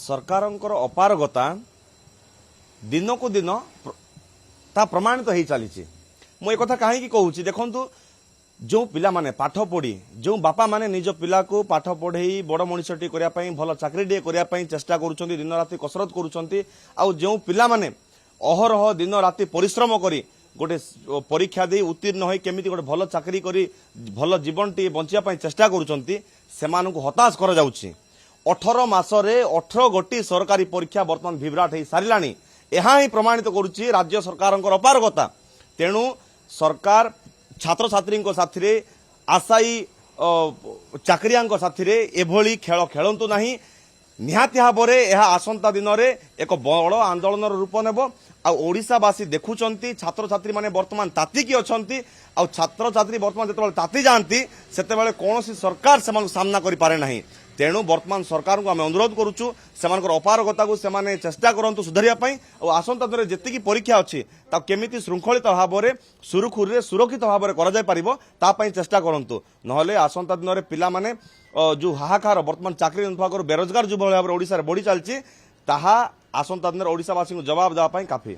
सरकारंकर अपारगता दिन को दिन ता प्रमाणित हो चली मु एक कहीं कहूँ देखु जो पिला माने पाठ पढ़ी जो बापा माने निज पिला को पाठ पढ़े बड़ मनीषटी करने भल चाकरी करने चेष्टा करुँच दिन राति कसरत करुँच जो पिला माने अहरह दिन राति परिश्रम करी गोटे परीक्षा दे उत्तीर्ण हो केमी गोटे भल चाकरी करी भल जीवन टी बंचा चेष्टा करुँच हताश कर 18 मासरे 18 गोटी सरकारी परीक्षा बर्तमान विभ्राट हो सारा यह ही प्रमाणित करुच्ची राज्य सरकार अपारगता तेणु सरकार छात्र छात्री साथी आशायी चाकरिया साथी एभली खेल खेलतु ना निहाती भाव में यह आसंता दिन में एक बड़ आंदोलन रूप नेब आशावासी देखुंट छात्र छात्री मैंने बर्तमान तातिकी अच्छा छात्र छात्री बर्तमान जो ताति जाती से कौन सरकार से सामना करें तेणु वर्तमान सरकार को आम अनुरोध करुचु से अपारगता को से चेष्टा करूँ सुधारियापाई और आसंता दिन में जी परीक्षा अच्छी केमी श्रृंखलित भाव में सुरुखुरी सुरक्षित भाव में कर चेष्टा करूँ ना आसंता दिन में पिला माने जो हाहाकार वर्तमान चाकरी विभाग बेरोजगार जो भाव में ओडिशा बढ़ी चलती आसंता दिन ओडिशावासी को जवाब देवाई काफी।